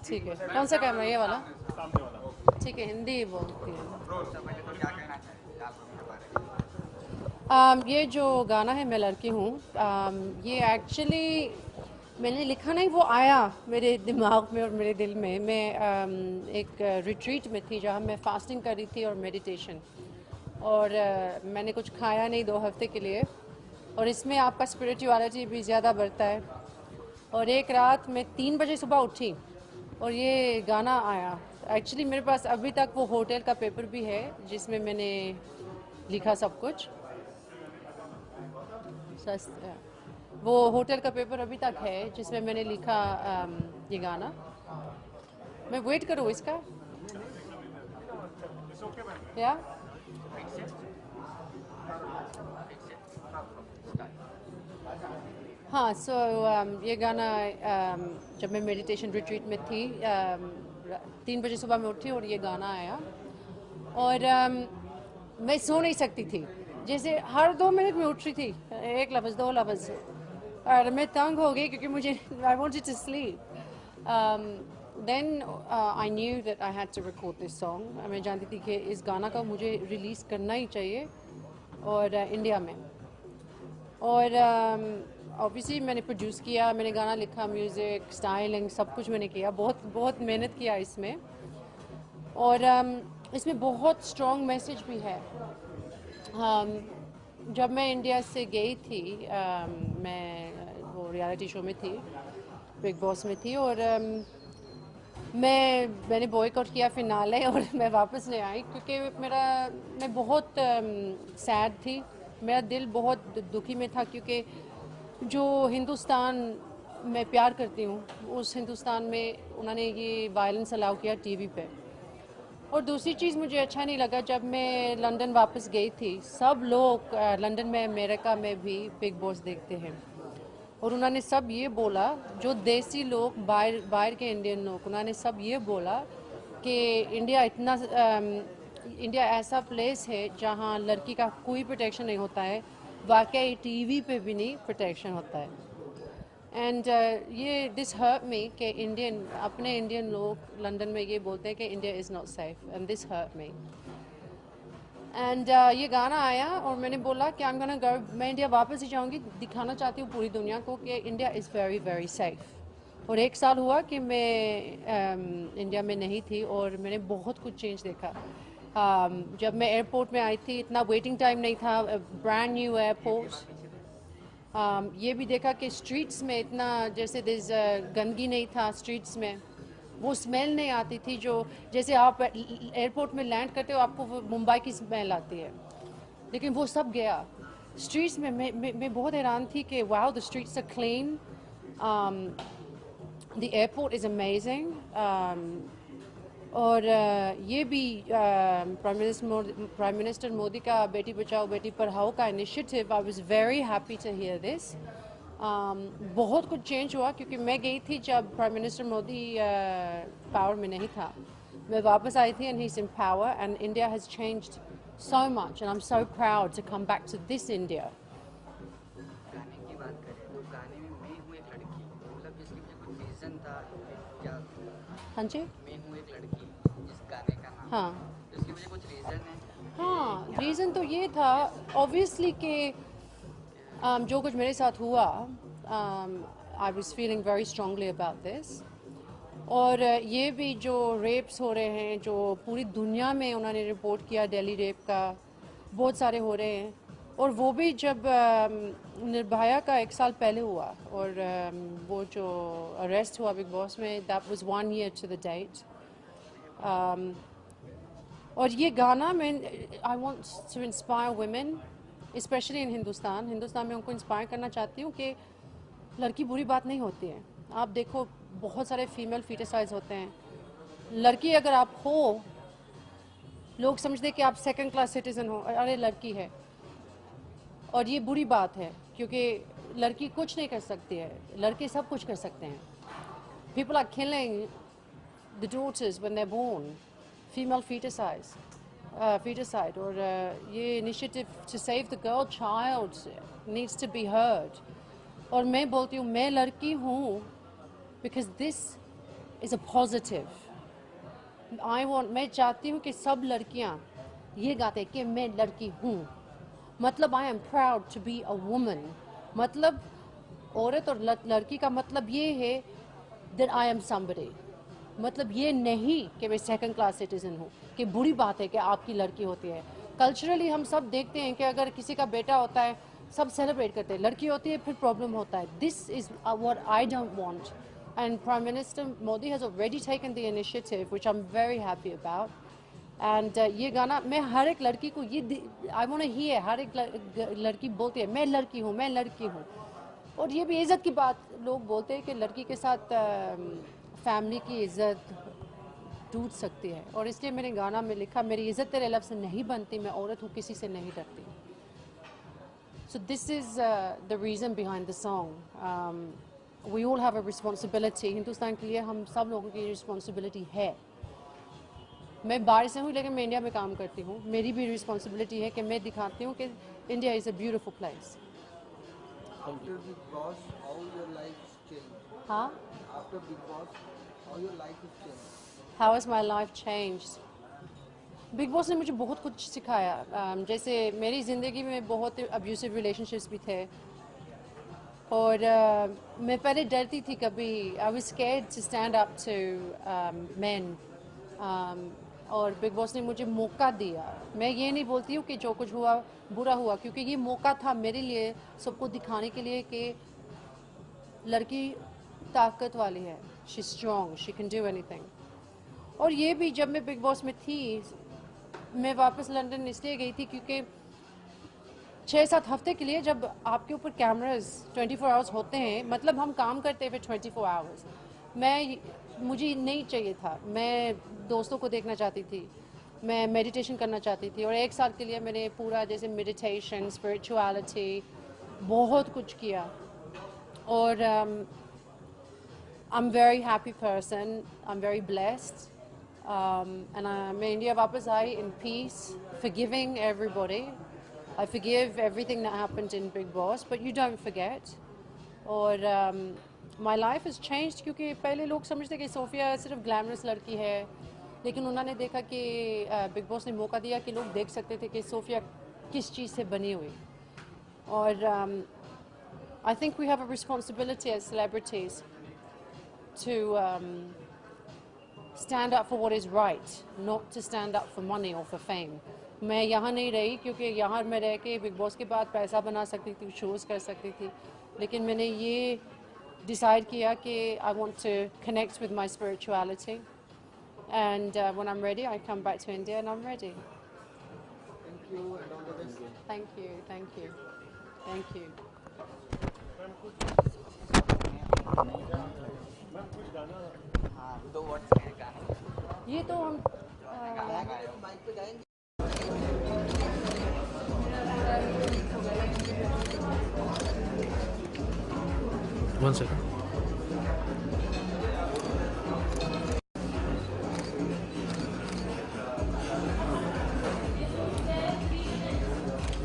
ठीक है, कौन सा कैमरा, ये वाला? ठीक है, हिंदी बोलती है। ये जो गाना है मैं लड़की हूँ, ये एक्चुअली मैंने लिखा नहीं, वो आया मेरे दिमाग में और मेरे दिल में। मैं एक रिट्रीट में थी जहाँ मैं फास्टिंग कर रही थी और मेडिटेशन, और मैंने कुछ खाया नहीं 2 हफ्ते के लिए, और इसमें आपका स्पिरिचुअलिटी भी ज़्यादा बढ़ता है। और एक रात मैं 3 बजे सुबह उठी और ये गाना आया। एक्चुअली मेरे पास अभी तक वो होटल का पेपर भी है जिसमें मैंने लिखा सब कुछ। वो होटल का पेपर अभी तक है जिसमें मैंने लिखा ये गाना। मैं वेट करूँ इसका, या? हाँ, ये गाना जब मैं मेडिटेशन रिट्रीट में थी, 3 बजे सुबह में उठी और ये गाना आया, और मैं सो नहीं सकती थी। जैसे हर 2 मिनट में उठ रही थी, एक लफ्ज़, 2 लफ्ज़, और मैं तंग हो गई क्योंकि मुझे I wanted to sleep. Then I knew that I had to record this song. मैं जानती थी कि इस गाना का मुझे रिलीज़ करना ही चाहिए, और इंडिया में। और ऑब्वियसली मैंने प्रोड्यूस किया, मैंने गाना लिखा, म्यूज़िक, स्टाइलिंग, सब कुछ मैंने किया, बहुत बहुत मेहनत किया इसमें। और इसमें बहुत स्ट्रॉन्ग मैसेज भी है। जब मैं इंडिया से गई थी, मैं वो रियलिटी शो में थी, बिग बॉस में थी, और मैंने बॉयकॉट किया फिनाले और मैं वापस नहीं आई क्योंकि मैं बहुत सैड थी। मेरा दिल बहुत दुखी में था क्योंकि जो हिंदुस्तान मैं प्यार करती हूँ, उस हिंदुस्तान में उन्होंने ये वायलेंस अलाउ किया टीवी पे। और दूसरी चीज़ मुझे अच्छा नहीं लगा, जब मैं लंदन वापस गई थी, सब लोग लंदन में, अमेरिका में भी बिग बॉस देखते हैं, और उन्होंने सब ये बोला, जो देसी लोग, बाहर बाहर के इंडियन लोग, उन्होंने सब ये बोला कि इंडिया ऐसा प्लेस है जहाँ लड़की का कोई प्रोटेक्शन नहीं होता है, वाकई टीवी पे भी नहीं प्रोटेक्शन होता है। एंड ये दिस हर्ट मी कि अपने इंडियन लोग लंदन में ये बोलते हैं कि India is not safe, and this hurt me. And ये गाना आया और मैंने बोला कि मैं इंडिया वापस ही जाऊंगी, दिखाना चाहती हूँ पूरी दुनिया को कि India is very very safe. और 1 साल हुआ कि मैं इंडिया में नहीं थी और मैंने बहुत कुछ चेंज देखा। जब मैं एयरपोर्ट में आई थी, इतना वेटिंग टाइम नहीं था, ब्रांड न्यू एयरपोर्ट। ये भी देखा कि स्ट्रीट्स में इतना जैसे गंदगी नहीं था स्ट्रीट्स में, वो स्मेल नहीं आती थी जो जैसे आप एयरपोर्ट में लैंड करते हो आपको वो मुंबई की स्मेल आती है, लेकिन वो सब गया स्ट्रीट्स में। मैं बहुत हैरान थी कि wow, the streets are clean, the airport is amazing. और ये भी प्राइम मिनिस्टर मोदी का बेटी बचाओ बेटी पढ़ाओ का initiative, I was very happy to hear this. बहुत कुछ चेंज हुआ क्योंकि मैं गई थी जब प्राइम मिनिस्टर मोदी पावर में नहीं था, मैं वापस आई थी, and he is in power, and India has changed so much, and I am so proud to come back to this India. गाने की बात करें तो गाने में मैं हूँ एक लड़की, मतलब इसके पीछे कुछ रीज़न था क्या? हाँ जी, मैं हूँ एक लड़की, इस गाने का नाम, हाँ तो इसके पीछे कुछ रीज़न है हाँ, कि क्या? रीज़न तो ये था ऑब्वियसली कि जो कुछ मेरे साथ हुआ, I was feeling very strongly about this. और ये भी जो रेप्स हो रहे हैं, जो पूरी दुनिया में उन्होंने रिपोर्ट किया, दिल्ली रेप का बहुत सारे हो रहे हैं, और वो भी जब निर्भया का 1 साल पहले हुआ, और वो जो अरेस्ट हुआ बिग बॉस में, that was 1 year to the date. और ये गाना मैं I want to inspire women, specially in Hindustan में उनको इंस्पायर करना चाहती हूँ कि लड़की बुरी बात नहीं होती है। आप देखो, बहुत सारे फीमेल फीटिसाइज होते हैं। लड़की अगर आप हो, लोग समझते हैं कि आप सेकंड क्लास सिटीजन हो, अरे लड़की है, और ये बुरी बात है क्योंकि लड़की कुछ नहीं कर सकती है, लड़के सब कुछ कर सकते हैं। People are killing the daughters when they're born, female feticide, और ये initiative to save the girl child needs to be heard. और मैं बोलती हूँ मैं लड़की हूँ because this is a positive. मैं चाहती हूँ कि सब लड़कियाँ ये गाते कि मैं लड़की हूँ, मतलब I am proud to be a woman. मतलब औरत और लड़की का मतलब ये है दैट आई एम समबडी। मतलब ये नहीं कि मैं सेकंड क्लास सिटीजन हूँ, कि बुरी बात है कि आपकी लड़की होती है। कल्चरली हम सब देखते हैं कि अगर किसी का बेटा होता है सब सेलिब्रेट करते हैं, लड़की होती है फिर प्रॉब्लम होता है। This is what I don't want, and prime minister Modi has already taken the initiative which I am very happy about. And ये गाना मैं हर एक लड़की को ये आई वांट टू हियर, हर एक लड़की बोलती है मैं लड़की हूँ, मैं लड़की हूँ। और ये भी इज़्ज़त की बात, लोग बोलते हैं कि लड़की के साथ फैमिली की इज़्ज़त टूट सकती है, और इसलिए मैंने गाना में लिखा मेरी इज़्ज़त तेरे लफ्ज़ से नहीं बनती, मैं औरत हूँ किसी से नहीं डरती। So this is the reason behind the song. We all have a responsibility, Hindustan के लिए हम सब लोगों की रिस्पॉन्सिबिलिटी है। मैं बाहर से हूँ लेकिन मैं इंडिया में काम करती हूँ, मेरी भी रिस्पॉन्सिबिलिटी है कि मैं दिखाती हूँ कि India is a beautiful place. After Big Boss, how your life has changed? हाँ, After Big Boss, how your life has changed? How is my life changed? Big Boss ने मुझे बहुत कुछ सिखाया। जैसे मेरी ज़िंदगी में बहुत अब्यूसिव रिलेशनशिप्स भी थे, और मैं पहले डरती थी, कभी I was scared to stand up to men, और बिग बॉस ने मुझे मौका दिया। मैं ये नहीं बोलती हूँ कि जो कुछ हुआ बुरा हुआ, क्योंकि ये मौका था मेरे लिए सबको दिखाने के लिए कि लड़की ताकत वाली है, she strong, she can do anything. और ये भी जब मैं बिग बॉस में थी, मैं वापस लंदन इसलिए गई थी क्योंकि 6-7 हफ्ते के लिए जब आपके ऊपर कैमरास 24 आवर्स होते हैं, मतलब हम काम करते हैं फिर 24 आवर्स। मुझे नहीं चाहिए था, मैं दोस्तों को देखना चाहती थी, मैं मेडिटेशन करना चाहती थी, और 1 साल के लिए मैंने पूरा जैसे मेडिटेशन, स्पिरिचुअलिटी बहुत कुछ किया। और I'm very happy person, I'm very blessed, and मैं इंडिया वापस आई in peace, forgiving everybody. I forgive everything that happened in Big Boss, but you don't forget. और my life has changed, क्योंकि पहले लोग समझते कि सोफिया सिर्फ ग्लैमरस लड़की है, लेकिन उन्होंने देखा कि बिग बॉस ने मौका दिया कि लोग देख सकते थे कि सोफिया किस चीज़ से बनी हुई। और I think we have a responsibility as celebrities to stand up for what is right, not to stand up for money or for fame. मैं यहाँ नहीं रही क्योंकि यहाँ मैं रह के बिग बॉस के बाद पैसा बना सकती थी, शोज़ कर सकती थी, लेकिन मैंने ये डिसाइड किया कि I want to connect with my spirituality, and when I'm ready I come back to India and I'm ready. Thank you and all the best. Thank you, thank you, thank you. हाँ, 2 words हैं गाने। ये तो हम गाना गाए हो। Mic पे जाएंगे। One second.